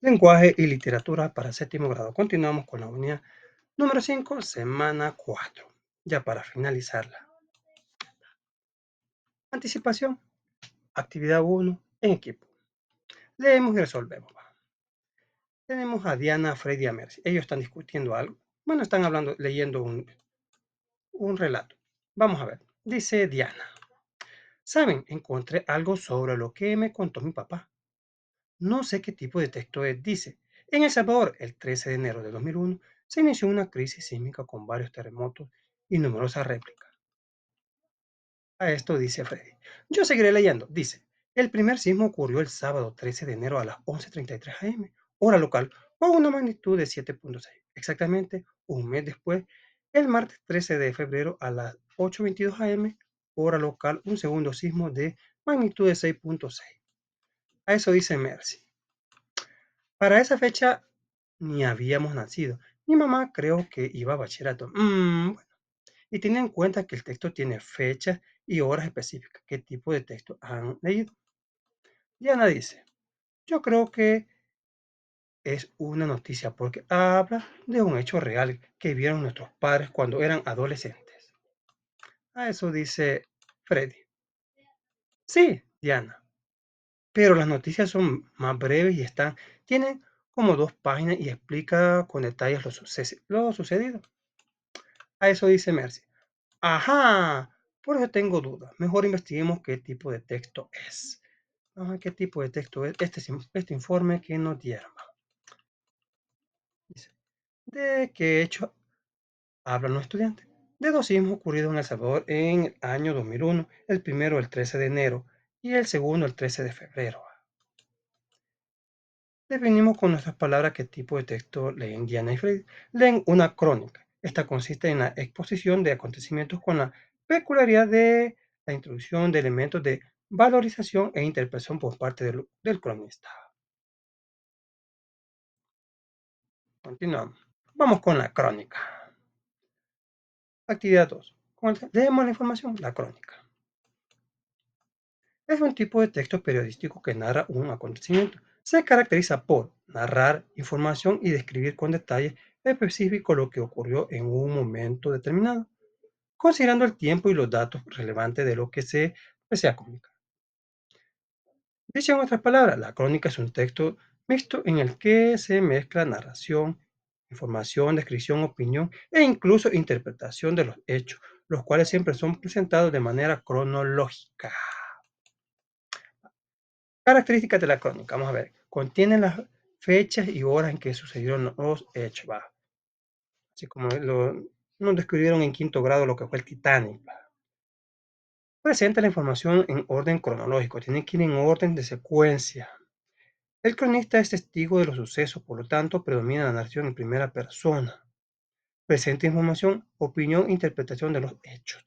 Lenguaje y literatura para séptimo grado. Continuamos con la unidad número 5, semana 4. Ya para finalizarla. Anticipación. Actividad 1 en equipo. Leemos y resolvemos. Tenemos a Diana, Freddy y a Mercy. Ellos están discutiendo algo. Bueno, están hablando, leyendo un relato. Vamos a ver. Dice Diana. ¿Saben? Encontré algo sobre lo que me contó mi papá. No sé qué tipo de texto es. Dice, en El Salvador, el 13 de enero de 2001, se inició una crisis sísmica con varios terremotos y numerosas réplicas. A esto dice Freddy. Yo seguiré leyendo. Dice, el primer sismo ocurrió el sábado 13 de enero a las 11:33 am, hora local, con una magnitud de 7.6. Exactamente un mes después, el martes 13 de febrero a las 8:22 am, hora local, un segundo sismo de magnitud de 6.6. A eso dice Mercy. Para esa fecha ni habíamos nacido. Mi mamá creo que iba a bachillerato. Bueno. Y tenga en cuenta que el texto tiene fechas y horas específicas. ¿Qué tipo de texto han leído? Diana dice, yo creo que es una noticia porque habla de un hecho real que vieron nuestros padres cuando eran adolescentes. A eso dice Freddy. Sí, Diana, pero las noticias son más breves y tienen como 2 páginas y explica con detalles lo sucedido. A eso dice Mercy. Ajá, por eso tengo dudas. Mejor investiguemos qué tipo de texto es. ¿Qué tipo de texto es este informe que nos dieron? Dice, ¿de qué hecho hablan los estudiantes? De dos sismos ocurridos en El Salvador en el año 2001, el primero el 13 de enero y el segundo el 13 de febrero. Definimos con nuestras palabras qué tipo de texto leen Diana y Freddy. Leen una crónica. Esta consiste en la exposición de acontecimientos con la peculiaridad de la introducción de elementos de valorización e interpretación por parte del cronista. Continuamos. Vamos con la crónica. Actividad 2. Leemos la información, la crónica. Es un tipo de texto periodístico que narra un acontecimiento. Se caracteriza por narrar información y describir con detalles específicos lo que ocurrió en un momento determinado, considerando el tiempo y los datos relevantes de lo que se desea comunicar. Dicho en otras palabras, la crónica es un texto mixto en el que se mezcla narración, información, descripción, opinión e incluso interpretación de los hechos, los cuales siempre son presentados de manera cronológica. Características de la crónica, vamos a ver, contiene las fechas y horas en que sucedieron los hechos, va. Así como nos describieron en quinto grado lo que fue el Titanic, va. Presenta la información en orden cronológico, tiene que ir en orden de secuencia. El cronista es testigo de los sucesos, por lo tanto, predomina la narración en primera persona. Presenta información, opinión e interpretación de los hechos.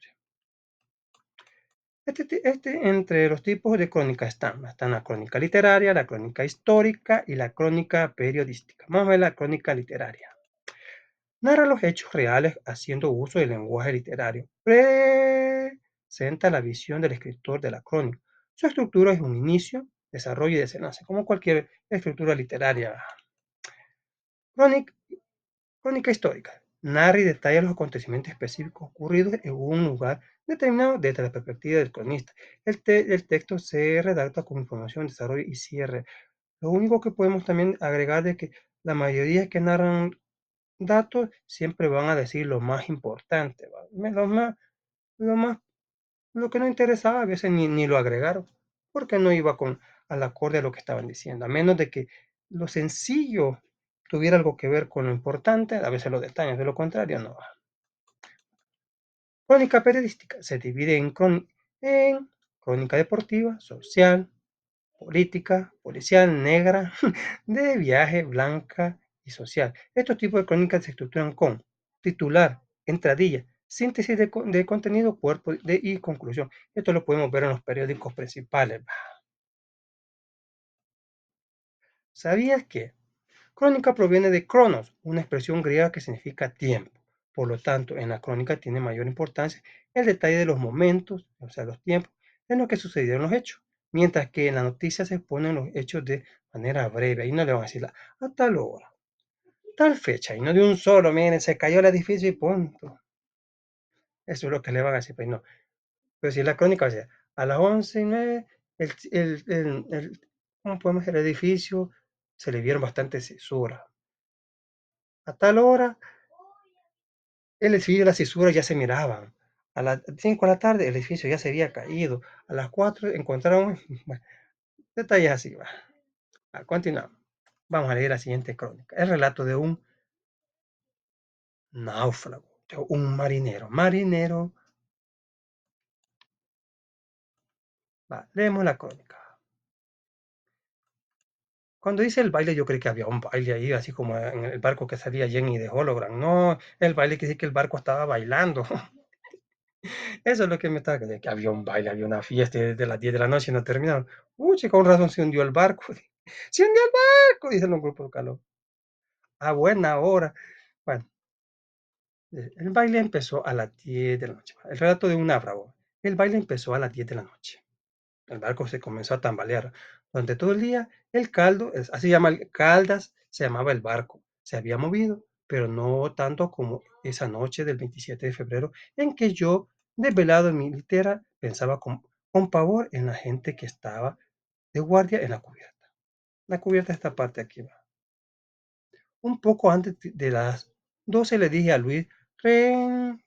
Entre los tipos de crónica están la crónica literaria, la crónica histórica y la crónica periodística. Vamos a ver la crónica literaria. Narra los hechos reales haciendo uso del lenguaje literario. Presenta la visión del escritor de la crónica. Su estructura es un inicio, desarrollo y desenlace, como cualquier estructura literaria. Crónica, crónica histórica. Narra y detalla los acontecimientos específicos ocurridos en un lugar determinado desde la perspectiva del cronista. El texto se redacta con información, desarrollo y cierre. Lo único que podemos también agregar es que la mayoría que narran datos siempre van a decir lo más importante, ¿va? Lo más, lo que no interesaba a veces ni lo agregaron, porque no iba al acorde a lo que estaban diciendo, a menos de que lo sencillo tuviera algo que ver con lo importante, a veces los detalles, de lo contrario no. Crónica periodística se divide en crónica deportiva, social, política, policial, negra, de viaje, blanca y social. Estos tipos de crónicas se estructuran con titular, entradilla, síntesis de contenido, cuerpo y conclusión. Esto lo podemos ver en los periódicos principales. ¿Sabías que crónica proviene de cronos, una expresión griega que significa tiempo? Por lo tanto, en la crónica tiene mayor importancia el detalle de los momentos, o sea, los tiempos, en los que sucedieron los hechos. mientras que en la noticia se exponen los hechos de manera breve. Ahí no le van a decir a tal hora, tal fecha, y no de un solo, miren, se cayó el edificio y punto. Eso es lo que le van a decir, pues no. Pero si la crónica va a ser a las 11:09, ¿cómo podemos decir? El edificio se le vieron bastantes cisuras. A tal hora, el edificio y las cisuras ya se miraban. A las 5 de la tarde, el edificio ya se había caído. A las 4 encontraron, bueno, detalles así. Va. Continuamos. Vamos a leer la siguiente crónica. El relato de un náufrago, de un marinero. Marinero. Va, leemos la crónica. Cuando dice el baile, yo creí que había un baile ahí, así como en el barco que salía Jenny de Hologram. No, el baile que sí que el barco estaba bailando. Eso es lo que me estaba diciendo, que había un baile, había una fiesta y desde las 10 de la noche no terminaron. Uy, con razón se hundió el barco. Se hundió el barco, dicen los grupos de calor. A buena hora. Bueno, el baile empezó a las 10 de la noche. El relato de un náufrago. El baile empezó a las 10 de la noche. El barco se comenzó a tambalear. Durante todo el día, el caldo, así llama Caldas, se llamaba el barco. Se había movido, pero no tanto como esa noche del 27 de febrero, en que yo, desvelado en mi litera, pensaba con pavor en la gente que estaba de guardia en la cubierta. La cubierta, esta parte aquí va. Un poco antes de las 12 le dije a Luis,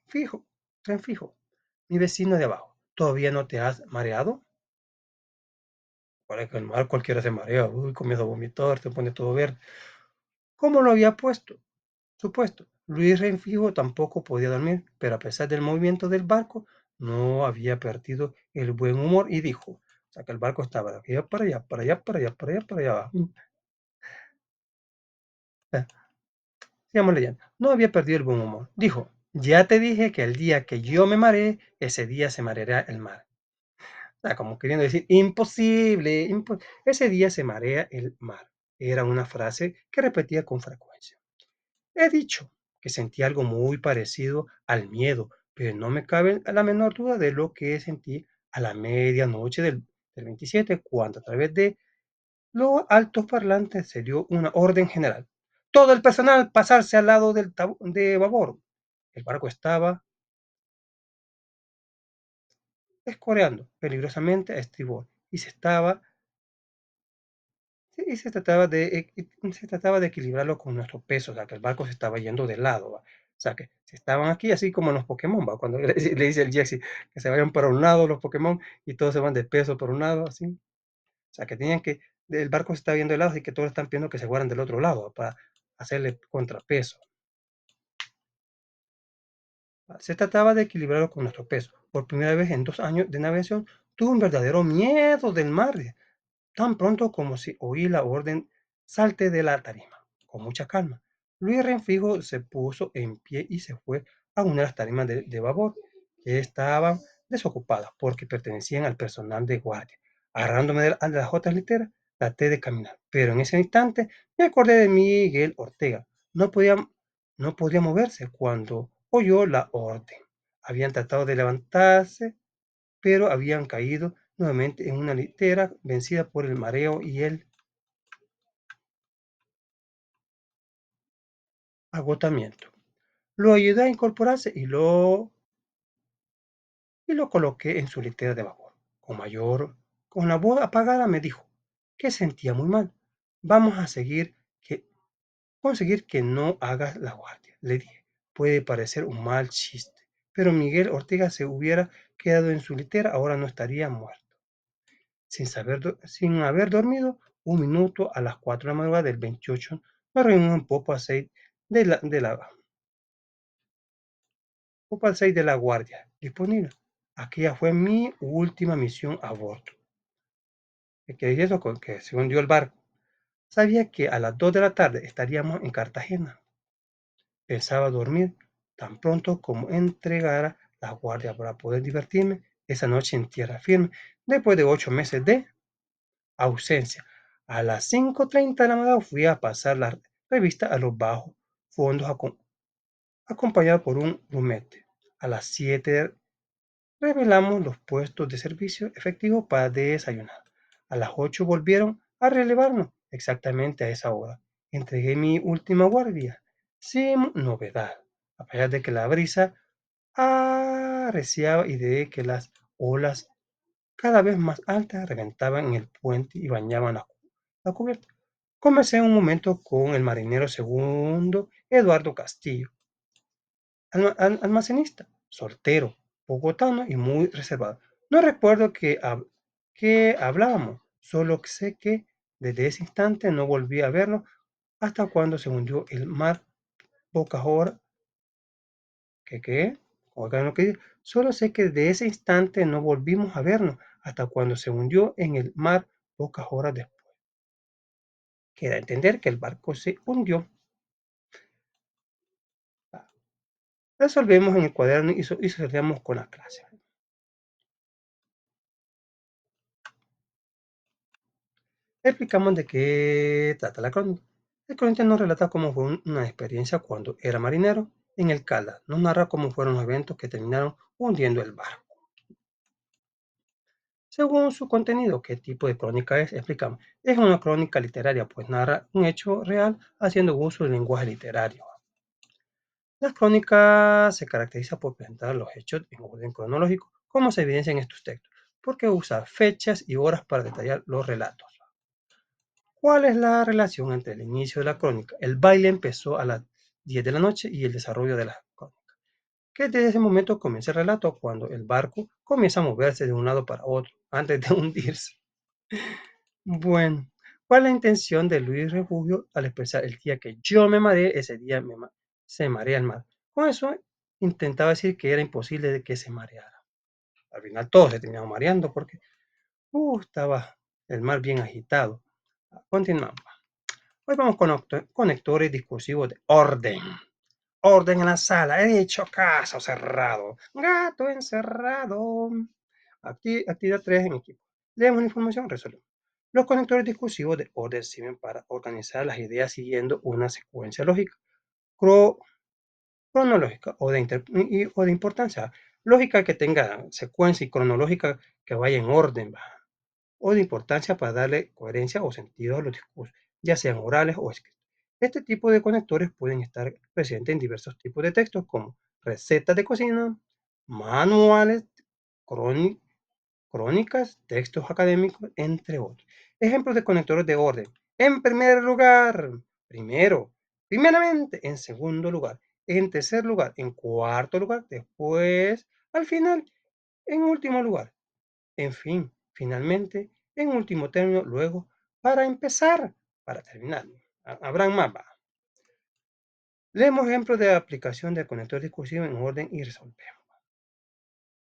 fijo, tren fijo, mi vecino de abajo, ¿todavía no te has mareado? Para que el mar cualquiera se marea, uy, comienza a vomitar, se pone todo verde. ¿Cómo lo había supuesto? Luis Renfijo tampoco podía dormir, pero a pesar del movimiento del barco, no había perdido el buen humor y dijo, o sea que el barco estaba de aquí para allá, para allá, para allá, para allá, para allá. Sigamos leyendo. No había perdido el buen humor. Dijo, ya te dije que el día que yo me mareé, ese día se mareará el mar. O sea, como queriendo decir, imposible, ese día se marea el mar. Era una frase que repetía con frecuencia. He dicho que sentí algo muy parecido al miedo, pero no me cabe la menor duda de lo que sentí a la medianoche del 27, cuando a través de los altos parlantes se dio una orden general. Todo el personal pasarse al lado de babor. El barco estaba escoreando peligrosamente a estribor y se trataba de equilibrarlo con nuestro peso, o sea, que el barco se estaba yendo de lado, ¿va? O sea, que se estaban aquí así como en los Pokémon, ¿va? Cuando le dice el Jesse que se vayan para un lado los Pokémon y todos se van de peso por un lado, así. O sea, que el barco se está viendo de lado y que todos están pidiendo que se guarden del otro lado, ¿va? Para hacerle contrapeso. Se trataba de equilibrarlo con nuestro peso. Por primera vez en 2 años de navegación, tuve un verdadero miedo del mar. Tan pronto como si oí la orden, salte de la tarima. Con mucha calma. Luis Renfijo se puso en pie y se fue a una de las tarimas de babor, que estaban desocupadas porque pertenecían al personal de guardia. Agarrándome de las otras literas, traté de caminar, pero en ese instante me acordé de Miguel Ortega. No podía moverse cuando oyó la orden. Habían tratado de levantarse, pero habían caído nuevamente en una litera vencida por el mareo y el agotamiento. Lo ayudé a incorporarse y lo coloqué en su litera de vapor. Con la voz apagada me dijo que sentía muy mal. Vamos a conseguir que no hagas la guardia, le dije. Puede parecer un mal chiste, pero Miguel Ortega se hubiera quedado en su litera, ahora no estaría muerto. Sin haber dormido un minuto, a las 4 de la madrugada del 28, me reuní en popa 6 de la guardia disponible. Aquella fue mi última misión a bordo. ¿Qué quiere decir eso? Que se hundió el barco. Sabía que a las 2 de la tarde estaríamos en Cartagena. Pensaba dormir tan pronto como entregara la guardia para poder divertirme esa noche en tierra firme, después de 8 meses de ausencia. A las 5:30 de la mañana fui a pasar la revista a los bajos fondos acompañado por un grumete. A las 7 revelamos los puestos de servicio efectivo para desayunar. A las 8 volvieron a relevarnos, exactamente a esa hora. Entregué mi última guardia, sin novedad, a pesar de que la brisa arreciaba y de que las olas cada vez más altas reventaban en el puente y bañaban la cubierta. Conversé un momento con el marinero segundo Eduardo Castillo, almacenista, soltero, bogotano y muy reservado. No recuerdo que hablábamos, solo sé que desde ese instante no volví a verlo hasta cuando se hundió el mar pocas horas. ¿Qué? Oigan lo que dice. Solo sé que desde ese instante no volvimos a vernos hasta cuando se hundió en el mar pocas horas después. Queda entender que el barco se hundió. Resolvemos en el cuaderno y cerramos con la clase. Explicamos de qué trata la crónica. El cronista nos relata cómo fue una experiencia cuando era marinero en el Cala. Nos narra cómo fueron los eventos que terminaron hundiendo el barco. Según su contenido, ¿qué tipo de crónica es? Explicamos. Es una crónica literaria, pues narra un hecho real haciendo uso del lenguaje literario. La crónica se caracteriza por presentar los hechos en orden cronológico, como se evidencia en estos textos, porque usa fechas y horas para detallar los relatos. ¿Cuál es la relación entre el inicio de la crónica? El baile empezó a las 10 de la noche y el desarrollo de la crónica. Que desde ese momento comienza el relato cuando el barco comienza a moverse de un lado para otro antes de hundirse. Bueno, ¿cuál es la intención de Luis Refugio al expresar el día que yo me mareé, ese día se marea el mar? Con eso intentaba decir que era imposible de que se mareara. Al final todos se terminaron mareando porque estaba el mar bien agitado. Continuamos. Hoy vamos con conectores discursivos de orden. Orden en la sala. He dicho caso cerrado. Gato encerrado. Actividad 3 en equipo. Leemos la información, resolvemos. Los conectores discursivos de orden sirven para organizar las ideas siguiendo una secuencia lógica, cronológica o de importancia. Lógica que tenga secuencia y cronológica que vaya en orden, o de importancia para darle coherencia o sentido a los discursos, ya sean orales o escritos. Este tipo de conectores pueden estar presentes en diversos tipos de textos como recetas de cocina, manuales, crónicas, textos académicos, entre otros. Ejemplos de conectores de orden. En primer lugar, primero, primeramente, en segundo lugar, en tercer lugar, en cuarto lugar, después, al final, en último lugar. En fin, finalmente, en último término, luego, para empezar, para terminar. Habrán más. Leemos ejemplos de aplicación de conector discursivo en orden y resolvemos.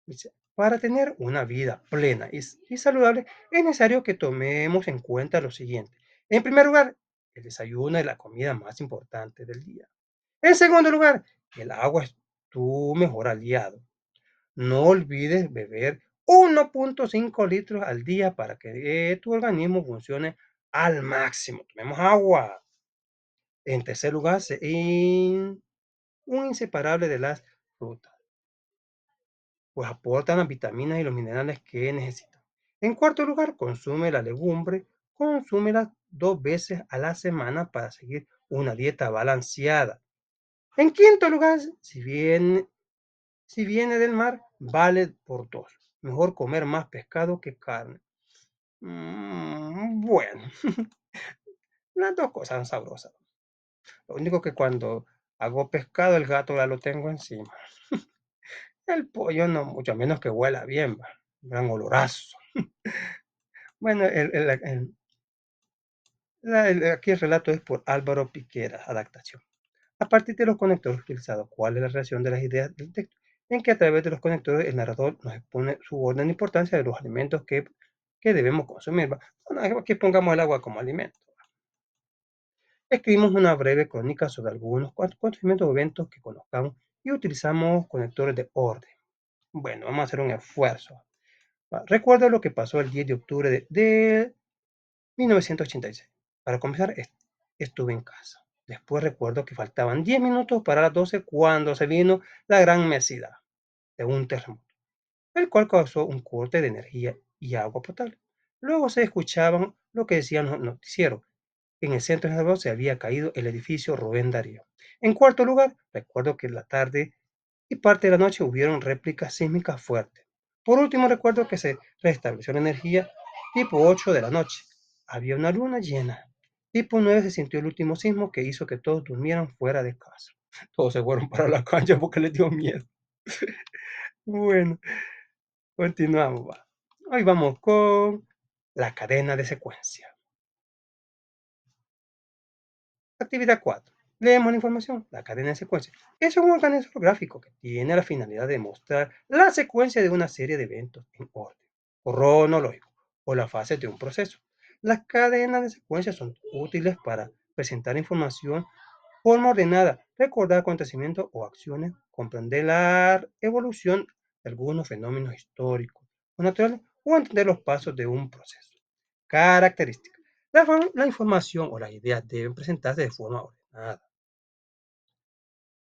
Dice, para tener una vida plena y saludable, es necesario que tomemos en cuenta lo siguiente. En primer lugar, el desayuno es la comida más importante del día. En segundo lugar, el agua es tu mejor aliado. No olvides beber 1.5 litros al día para que tu organismo funcione al máximo. Tomemos agua. En tercer lugar, un inseparable de las frutas, pues aportan las vitaminas y los minerales que necesitan. En cuarto lugar, consume la legumbre, consúmela 2 veces a la semana para seguir una dieta balanceada. En quinto lugar, si viene del mar, vale por dos. Mejor comer más pescado que carne. Bueno, las dos cosas son sabrosas. Lo único que cuando hago pescado, el gato ya lo tengo encima. El pollo no, mucho menos que huela bien, va. Un gran olorazo. Bueno, aquí el relato es por Álvaro Piquera, adaptación. A partir de los conectores utilizados, ¿cuál es la relación de las ideas del texto? En que a través de los conectores el narrador nos expone su orden de importancia de los alimentos que debemos consumir. ¿Va? Bueno, aquí pongamos el agua como alimento. Escribimos una breve crónica sobre algunos acontecimientos o eventos que conozcamos y utilizamos conectores de orden. Bueno, vamos a hacer un esfuerzo. Recuerda lo que pasó el 10 de octubre de 1986. Para comenzar, estuve en casa. Después recuerdo que faltaban 10 minutos para las 12 cuando se vino la gran mesida de un terremoto, el cual causó un corte de energía y agua potable. Luego se escuchaban lo que decían los noticieros. En el centro de Salvador se había caído el edificio Rubén Darío. En cuarto lugar, recuerdo que en la tarde y parte de la noche hubieron réplicas sísmicas fuertes. Por último, recuerdo que se restableció la energía tipo 8 de la noche. Había una luna llena. Tipo 9 se sintió el último sismo que hizo que todos durmieran fuera de casa. Todos se fueron para la cancha porque les dio miedo. Bueno, continuamos. Va. Hoy vamos con la cadena de secuencia. Actividad 4. Leemos la información, la cadena de secuencia. Es un organismo gráfico que tiene la finalidad de mostrar la secuencia de una serie de eventos en orden cronológico o la fase de un proceso. Las cadenas de secuencia son útiles para presentar información de forma ordenada, recordar acontecimientos o acciones, comprender la evolución de algunos fenómenos históricos o naturales o entender los pasos de un proceso. Características. La información o las ideas deben presentarse de forma ordenada.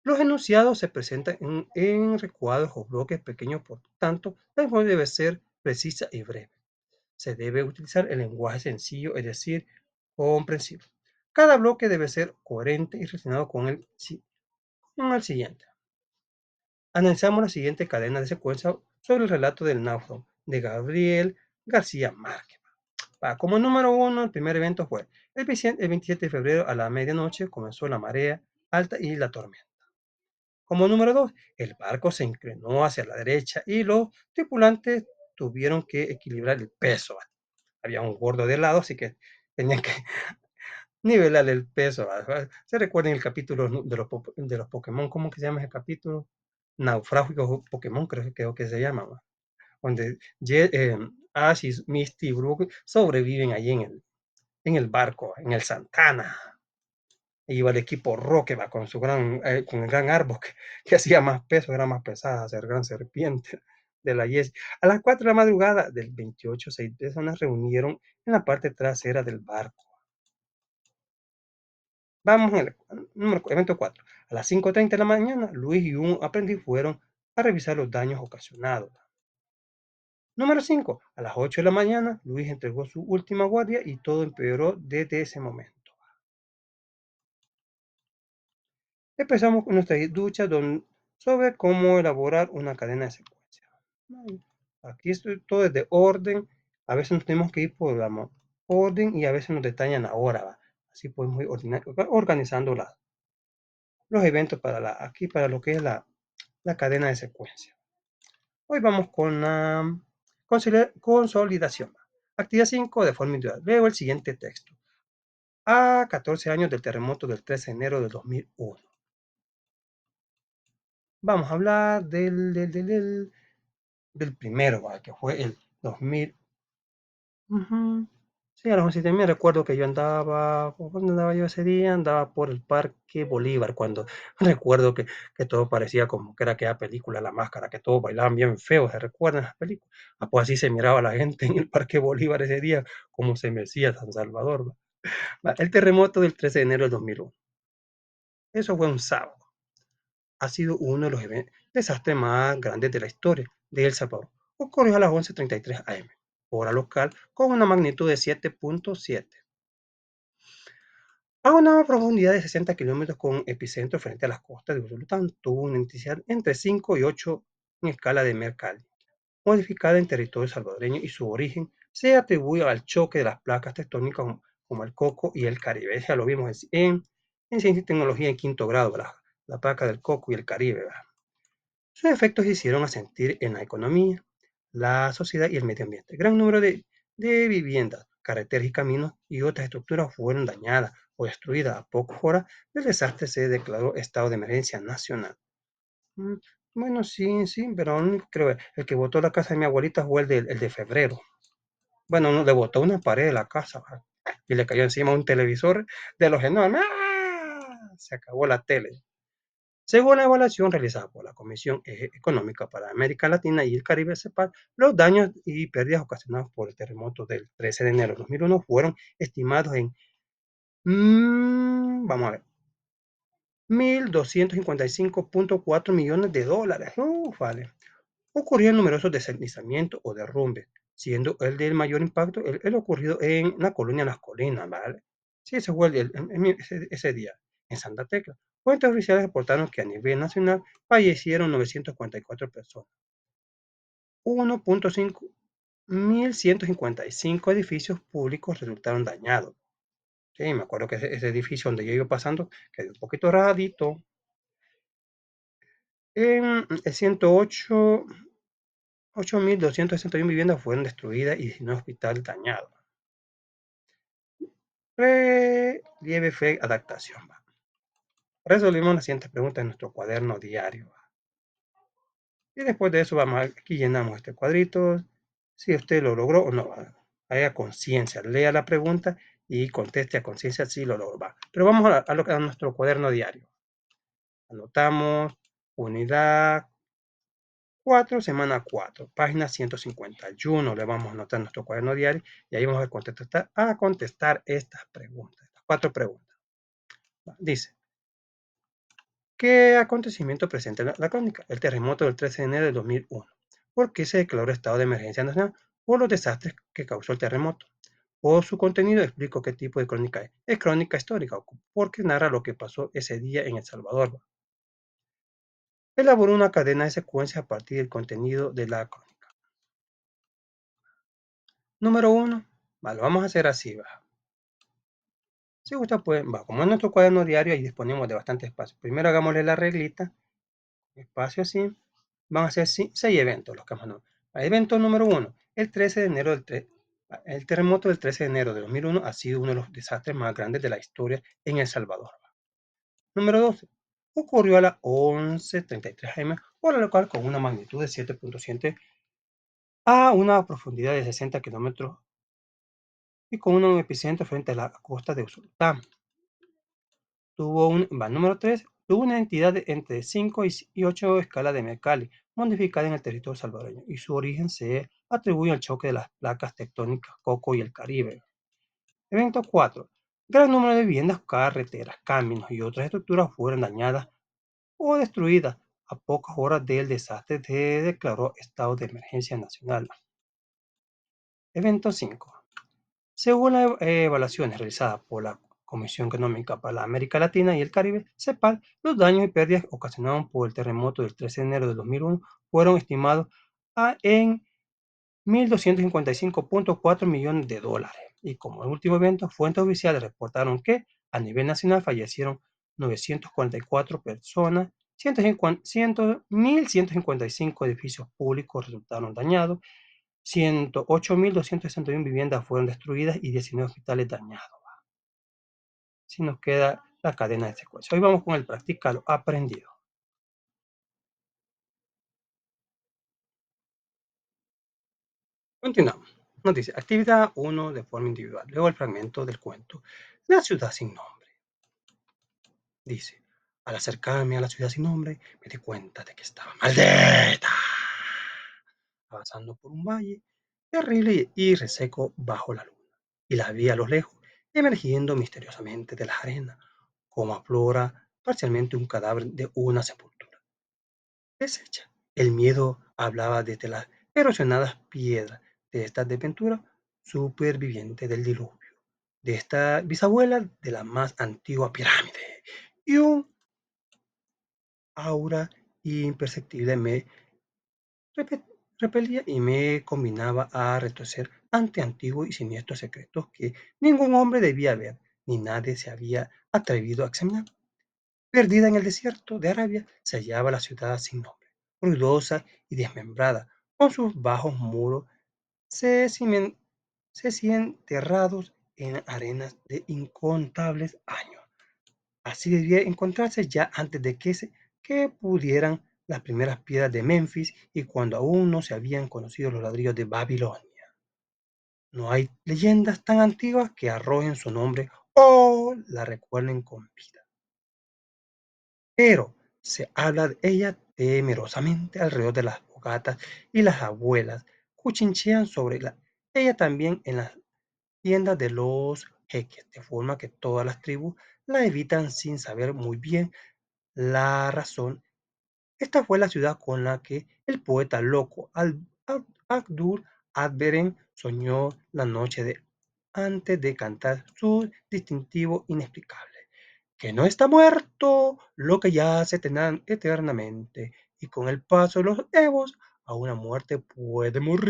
Los enunciados se presentan en recuadros o bloques pequeños, por tanto, la información debe ser precisa y breve. Se debe utilizar el lenguaje sencillo, es decir, comprensible. Cada bloque debe ser coherente y relacionado con el siguiente. Analizamos la siguiente cadena de secuencia sobre el relato del náufrago de Gabriel García Márquez. Como número uno, el primer evento fue el 27 de febrero a la medianoche comenzó la marea alta y la tormenta. Como número dos, el barco se inclinó hacia la derecha y los tripulantes tuvieron que equilibrar el peso. Había un gordo de lado, así que tenían que nivelar el peso. ¿Se recuerdan el capítulo de los Pokémon? ¿Cómo que se llama ese capítulo? Naufragio Pokémon, creo que se llama. Donde Ash, Misty y Brook sobreviven allí en el barco, en el Santana. Y iba el equipo Roque, va con con el gran árbol que hacía más peso, era más pesada, ser gran serpiente de la Yes. A las 4 de la madrugada del 28, 6 personas reunieron en la parte trasera del barco. Vamos al evento 4. A las 5:30 de la mañana, Luis y un aprendiz fueron a revisar los daños ocasionados. Número 5. A las 8 de la mañana, Luis entregó su última guardia y todo empeoró desde ese momento. Empezamos con nuestra ducha sobre cómo elaborar una cadena de secuencia. Aquí estoy todo es de orden. A veces nos tenemos que ir por la orden y a veces nos detallan la hora. ¿Va? Así podemos ir organizando los eventos aquí para lo que es la cadena de secuencia. Hoy vamos con la consolidación. Actividad 5 de forma individual. Veo el siguiente texto. A 14 años del terremoto del 13 de enero del 2001. Vamos a hablar del primero, ¿va? Que fue el 2000. Ujú. Sí, a las 11:30 me recuerdo que yo andaba, ¿por dónde andaba yo ese día? Andaba por el Parque Bolívar, cuando recuerdo que todo parecía como que era aquella película, La Máscara, que todos bailaban bien feo, ¿se recuerdan esas películas? Pues así se miraba la gente en el Parque Bolívar ese día, como se mecía San Salvador. ¿Va? El terremoto del 13 de enero del 2001. Eso fue un sábado. Ha sido uno de los desastres más grandes de la historia de El Salvador. Ocurrió a las 11:33 am, hora local, con una magnitud de 7.7. A una profundidad de 60 kilómetros con epicentro frente a las costas de Usulután, tuvo una intensidad entre 5 y 8 en escala de Mercalli, modificada en territorio salvadoreño y su origen se atribuye al choque de las placas tectónicas como el Coco y el Caribe. Ya lo vimos en Ciencia y Tecnología en quinto grado, la placa del Coco y el Caribe. ¿Verdad? Sus efectos se hicieron a sentir en la economía, la sociedad y el medio ambiente. Gran número de viviendas, carreteras y caminos y otras estructuras fueron dañadas o destruidas. A pocas horas del desastre se declaró estado de emergencia nacional. Mm, Bueno, sí, sí, pero creo que el que botó la casa de mi abuelita fue el de febrero. Bueno, no, le botó una pared de la casa y le cayó encima un televisor de los enormes. ¡Ah! Se acabó la tele. Según la evaluación realizada por la Comisión Económica para América Latina y el Caribe, CEPAL, los daños y pérdidas ocasionados por el terremoto del 13 de enero de 2001 fueron estimados en, vamos a ver, 1.255.4 millones de dólares. Vale. Ocurrieron numerosos deslizamientos o derrumbes, siendo el del mayor impacto el ocurrido en la colonia Las Colinas, ¿vale? Sí, ese fue ese día, en Santa Tecla. Fuentes oficiales reportaron que a nivel nacional fallecieron 944 personas. 1.5 1.155 edificios públicos resultaron dañados. Sí, me acuerdo que ese edificio donde yo iba pasando quedó un poquito rajadito. En el 108, 8.261 viviendas fueron destruidas y 19 hospitales dañados. Relieve fe adaptación. Va. Resolvimos las siguientes preguntas en nuestro cuaderno diario. Va. Y después de eso, vamos aquí llenamos este cuadrito. Si usted lo logró o no. Va. Haya conciencia, lea la pregunta y conteste a conciencia si lo logró. Va. Pero vamos a nuestro cuaderno diario. Anotamos unidad 4, semana 4, página 151. Le vamos a anotar nuestro cuaderno diario y ahí vamos a contestar estas preguntas, estas 4 preguntas. Dice, ¿qué acontecimiento presenta la crónica? El terremoto del 13 de enero de 2001. ¿Por qué se declaró estado de emergencia nacional? Por los desastres que causó el terremoto. Por su contenido explico qué tipo de crónica es. Es crónica histórica, porque narra lo que pasó ese día en El Salvador. Elaboró una cadena de secuencia a partir del contenido de la crónica. Número 1. Lo vamos a hacer así. Va. Si gusta, pues, como en nuestro cuaderno diario, ahí disponemos de bastante espacio. Primero hagámosle la reglita, espacio así. Van a ser 6 eventos los que vamos a evento número 1, el 13 de enero el terremoto del 13 de enero de 2001 ha sido uno de los desastres más grandes de la historia en El Salvador. Número 12, ocurrió a las 11:33 am, hora local con una magnitud de 7.7 a una profundidad de 60 kilómetros y con un epicentro frente a la costa de Usulután. Número 3, tuvo una entidad de entre 5 y 8 escala de Mercalli, modificada en el territorio salvadoreño, y su origen se atribuye al choque de las placas tectónicas Coco y el Caribe. Evento 4. Gran número de viviendas, carreteras, caminos y otras estructuras fueron dañadas o destruidas. A pocas horas del desastre se declaró estado de emergencia nacional. Evento 5. Según las evaluaciones realizadas por la Comisión Económica para la América Latina y el Caribe, CEPAL, los daños y pérdidas ocasionados por el terremoto del 13 de enero de 2001 fueron estimados en 1.255.4 millones de dólares. Y como último evento, fuentes oficiales reportaron que a nivel nacional fallecieron 944 personas, 1.155 edificios públicos resultaron dañados, 108.261 viviendas fueron destruidas y 19 hospitales dañados. Si nos queda la cadena de secuencia. Hoy vamos con el practica lo aprendido. Continuamos. Nos dice, actividad 1 de forma individual. Luego el fragmento del cuento, La ciudad sin nombre. Dice, al acercarme a la ciudad sin nombre, me di cuenta de que estaba maldita. Avanzando por un valle terrible y reseco bajo la luna. Y la vi a lo lejos, emergiendo misteriosamente de las arenas, como aflora parcialmente un cadáver de una sepultura deshecha. El miedo hablaba desde las erosionadas piedras de esta desventura superviviente del diluvio, de esta bisabuela de la más antigua pirámide. Y un aura imperceptible me repelía y me combinaba a retorcer ante antiguos y siniestros secretos que ningún hombre debía ver, ni nadie se había atrevido a examinar. Perdida en el desierto de Arabia se hallaba la ciudad sin nombre, ruidosa y desmembrada, con sus bajos muros enterrados en arenas de incontables años. Así debía encontrarse ya antes de que pudieran las primeras piedras de Memphis y cuando aún no se habían conocido los ladrillos de Babilonia. No hay leyendas tan antiguas que arrojen su nombre o la recuerden con vida. Pero se habla de ella temerosamente alrededor de las fogatas y las abuelas cuchinchean sobre ella también en las tiendas de los jeques, de forma que todas las tribus la evitan sin saber muy bien la razón. Esta fue la ciudad con la que el poeta loco Abdul Adveren soñó la noche de antes de cantar su distintivo inexplicable, que no está muerto lo que yace eternamente, y con el paso de los evos a una muerte puede morir.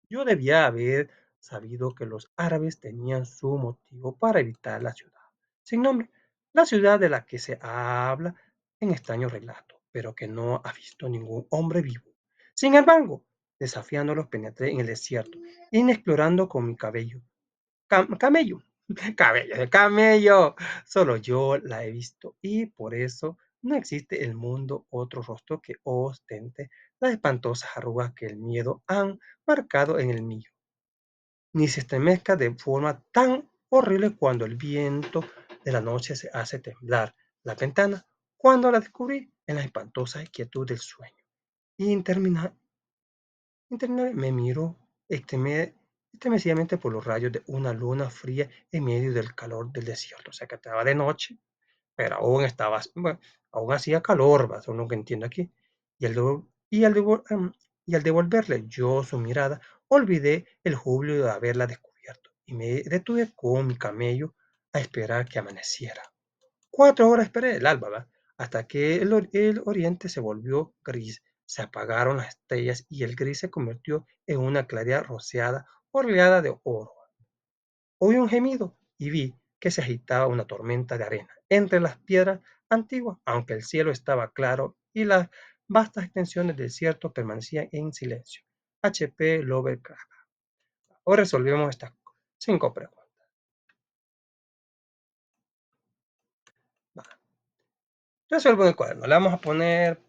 Yo debía haber sabido que los árabes tenían su motivo para evitar la ciudad, sin nombre, la ciudad de la que se habla en extraño relato, pero que no ha visto ningún hombre vivo. Sin embargo, desafiándolos penetré en el desierto, inexplorando con mi cabello. Camello, cabello de camello. Solo yo la he visto y por eso no existe en el mundo otro rostro que ostente las espantosas arrugas que el miedo han marcado en el mío, ni se estremezca de forma tan horrible cuando el viento de la noche se hace temblar la ventana, cuando la descubrí en la espantosa quietud del sueño. Interminable me miró estremecidamente por los rayos de una luna fría en medio del calor del desierto. O sea que estaba de noche, pero aún estaba, bueno, aún hacía calor, ¿va? Según lo que entiendo aquí. Y al, y al y al devolverle yo su mirada, olvidé el júbilo de haberla descubierto y me detuve con mi camello a esperar que amaneciera. 4 horas esperé el alba, ¿va? Hasta que el oriente se volvió gris, se apagaron las estrellas y el gris se convirtió en una claridad rociada, orleada de oro. Oí un gemido y vi que se agitaba una tormenta de arena entre las piedras antiguas, aunque el cielo estaba claro y las vastas extensiones del desierto permanecían en silencio. H.P. Lovecraft. Hoy resolvemos estas 5 preguntas. Va. Resuelvo en el cuaderno. Le vamos a poner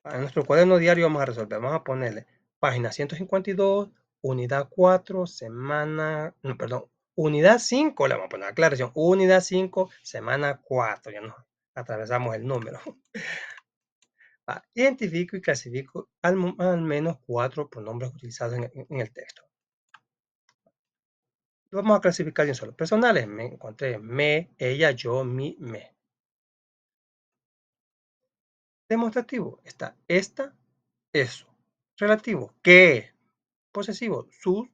a nuestro cuaderno diario, vamos a resolver. Vamos a ponerle página 152, unidad 4, semana, no, perdón, unidad 5, le vamos a poner aclaración, unidad 5, semana 4, ya nos atravesamos el número. Identifico y clasifico al menos 4 pronombres utilizados en el texto. Lo vamos a clasificar en solo. Personales, me encontré me, ella, yo, mi, me. Demostrativo, está esta, eso. Relativo, qué. Posesivo, su,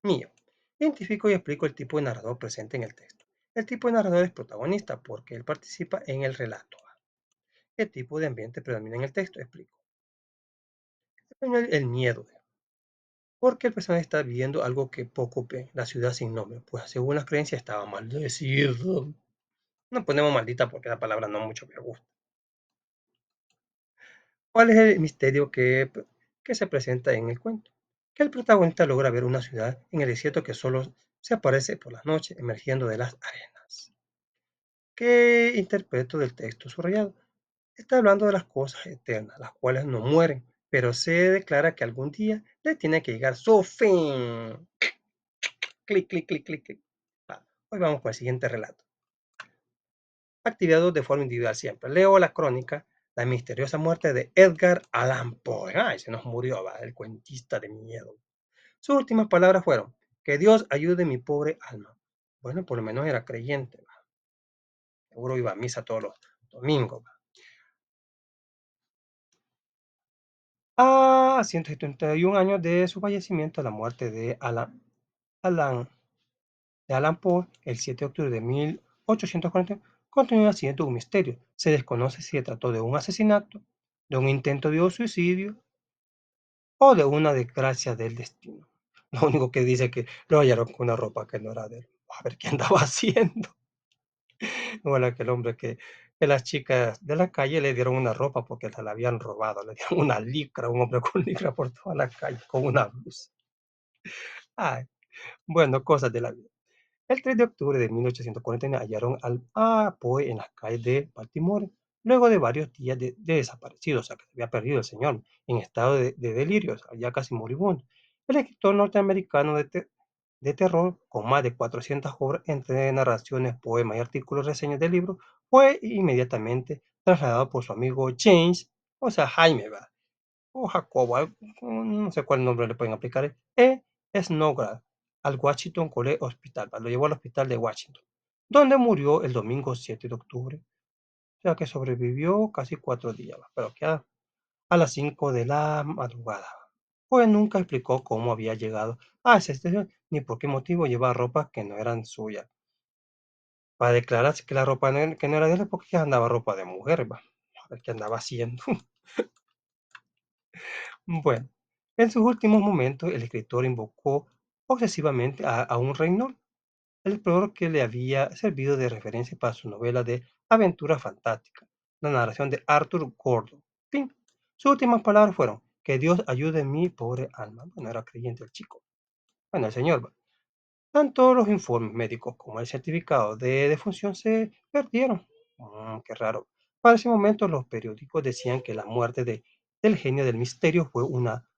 mío. Identifico y explico el tipo de narrador presente en el texto. El tipo de narrador es protagonista porque él participa en el relato. ¿Qué tipo de ambiente predomina en el texto? Explico. El miedo, porque el personaje está viviendo algo que poco ve, la ciudad sin nombre, pues según las creencias estaba maldecido. No ponemos maldita porque la palabra no mucho me gusta. ¿Cuál es el misterio que se presenta en el cuento? Que el protagonista logra ver una ciudad en el desierto que solo se aparece por las noches, emergiendo de las arenas. ¿Qué interpreto del texto subrayado? Está hablando de las cosas eternas, las cuales no mueren, pero se declara que algún día le tiene que llegar su fin. Clic, clic, clic, clic, clic. Hoy vamos con el siguiente relato. Activados de forma individual siempre. Leo la crónica, la misteriosa muerte de Edgar Allan Poe. Ay, se nos murió, ¿va? El cuentista de miedo. Sus últimas palabras fueron, que Dios ayude mi pobre alma. Bueno, por lo menos era creyente, ¿va? Seguro iba a misa todos los domingos, ¿va? A 171 años de su fallecimiento, la muerte de Allan, Allan Poe, el 7 de octubre de 1840, continúa siendo un misterio. Se desconoce si se trató de un asesinato, de un intento de suicidio o de una desgracia del destino. Lo único que dice es que lo hallaron con una ropa que no era de él. A ver qué andaba haciendo. Bueno, aquel hombre que las chicas de la calle le dieron una ropa porque se la habían robado. Le dieron una licra, un hombre con licra por toda la calle, con una blusa. Ay, bueno, cosas de la vida. El 3 de octubre de 1849 hallaron a Poe en las calles de Baltimore, luego de varios días de desaparecido, o sea que se había perdido el señor, en estado de delirio, o sea, ya casi moribundo. El escritor norteamericano de terror, con más de 400 obras entre narraciones, poemas y artículos, reseñas de libros, fue inmediatamente trasladado por su amigo James, o sea, Jaime, ¿verdad? O Jacobo, no sé cuál nombre le pueden aplicar, Snodgrass, al Washington College Hospital, lo llevó al hospital de Washington, donde murió el domingo 7 de octubre, o sea que sobrevivió casi 4 días, pero queda a las 5 de la madrugada. Pues nunca explicó cómo había llegado a esa situación ni por qué motivo llevaba ropa que no eran suyas. Para declararse que la ropa que no era de él, porque ya andaba ropa de mujer, va. A ver qué andaba haciendo. Bueno, en sus últimos momentos, el escritor invocó obsesivamente a un Reynolds, el explorador que le había servido de referencia para su novela de aventura fantástica, la narración de Arthur Gordon. Fin. Sus últimas palabras fueron: que Dios ayude mi pobre alma. Bueno, era creyente el chico. Bueno, el señor, va. Tanto los informes médicos como el certificado de defunción se perdieron. Qué raro. Para ese momento, los periódicos decían que la muerte del genio del misterio fue una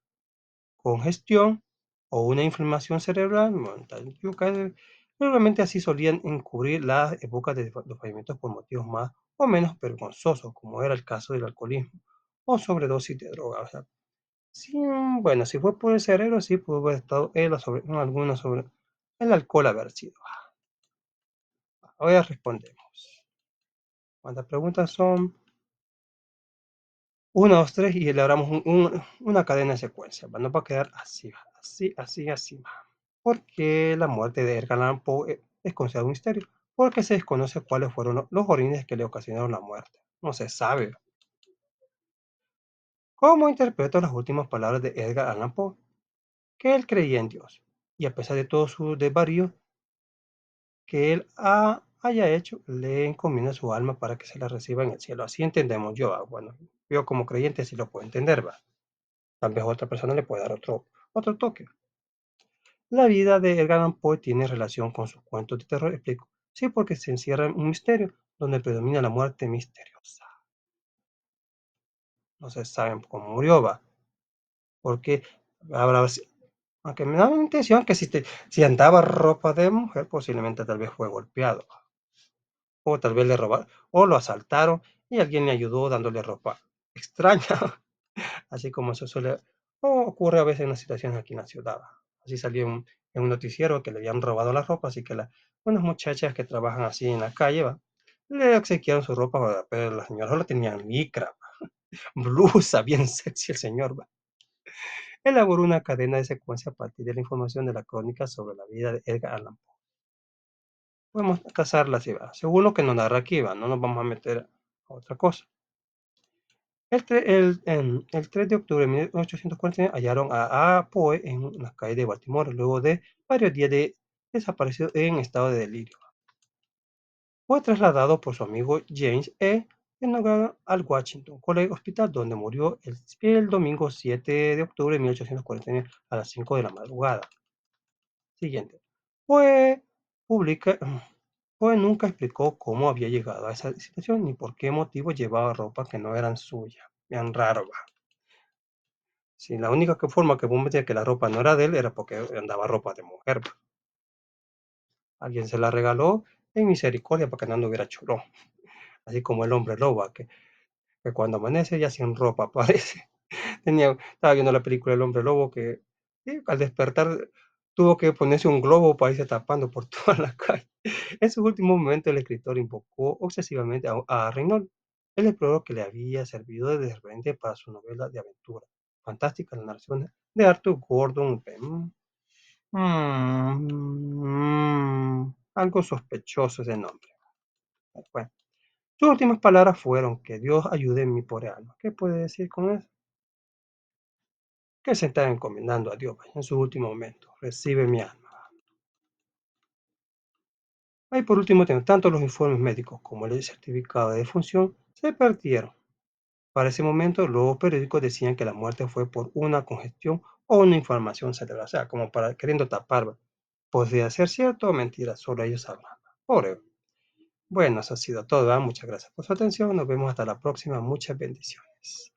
congestión o una inflamación cerebral. Normalmente así solían encubrir las épocas de los fallecimientos por motivos más o menos vergonzosos, como era el caso del alcoholismo o sobredosis de droga. O sea, sí, bueno, si fue por el cerebro, sí pudo haber estado él o alguna sobre el alcohol haber sido. Ahora respondemos. Cuántas preguntas son: una, dos, tres, y elaboramos una cadena de secuencia. No va a quedar así, así, así, así. ¿Por qué la muerte de Edgar Allan Poe es considerado un misterio? Porque se desconoce cuáles fueron los orígenes que le ocasionaron la muerte. No se sabe. ¿Cómo interpreto las últimas palabras de Edgar Allan Poe? Que él creía en Dios. Y a pesar de todos sus desvaríos que él haya hecho, le encomienda su alma para que se la reciba en el cielo. Así entendemos yo. Bueno, yo como creyente sí lo puedo entender, ¿va? Tal vez otra persona le puede dar otro toque. La vida de Edgar Allan Poe tiene relación con sus cuentos de terror, explico. Sí, porque se encierra en un misterio donde predomina la muerte misteriosa. No se sabe cómo murió, va. Porque habrá, aunque me da la intención que si andaba ropa de mujer, posiblemente tal vez fue golpeado. O tal vez le robaron, o lo asaltaron y alguien le ayudó dándole ropa extraña. Así como eso suele o ocurre a veces en las situaciones aquí en la ciudad. Así salió en un noticiero que le habían robado la ropa, así que unas muchachas que trabajan así en la calle, ¿va? Le obsequiaron su ropa, ¿va? Pero la señora solo tenían licra, blusa, bien sexy el señor, ¿va? Elaboró una cadena de secuencia a partir de la información de la crónica sobre la vida de Edgar Allan Poe. Podemos casarla así, ¿va? Según lo que nos narra aquí, ¿va? No nos vamos a meter a otra cosa. El 3 de octubre de 1849 hallaron a Poe en las calles de Baltimore luego de varios días de desaparecido en estado de delirio. Fue trasladado por su amigo James E. Enogan al Washington College Hospital, donde murió el domingo 7 de octubre de 1849 a las 5 de la madrugada. Siguiente. Poe publica, Poe nunca explicó cómo había llegado a esa situación ni por qué motivo llevaba ropa que no eran suyas. Bien raro, va. Sí, la única forma que puedo meter que la ropa no era de él era porque andaba ropa de mujer. Alguien se la regaló en misericordia para que no anduviera chulón. Así como el hombre lobo, que cuando amanece ya sin ropa aparece. Estaba viendo la película El hombre lobo que al despertar tuvo que ponerse un globo para irse tapando por toda la calle. En sus últimos momentos el escritor invocó obsesivamente a Reynolds, el explorador que le había servido de referente para su novela de aventura. Fantástica la narración de Arthur Gordon Pym. Algo sospechoso ese nombre. Bueno, sus últimas palabras fueron: que Dios ayude en mi pobre alma. ¿Qué puede decir con eso? Que se está encomendando a Dios en su último momento. Recibe mi alma. Y por último, tanto los informes médicos como el certificado de defunción se perdieron. Para ese momento, los periódicos decían que la muerte fue por una congestión o una inflamación cerebral, o sea, como para queriendo tapar. Podría ser cierto o mentira, solo ellos sabrán. Pobre. Bueno, eso ha sido todo, ¿verdad? Muchas gracias por su atención. Nos vemos hasta la próxima. Muchas bendiciones.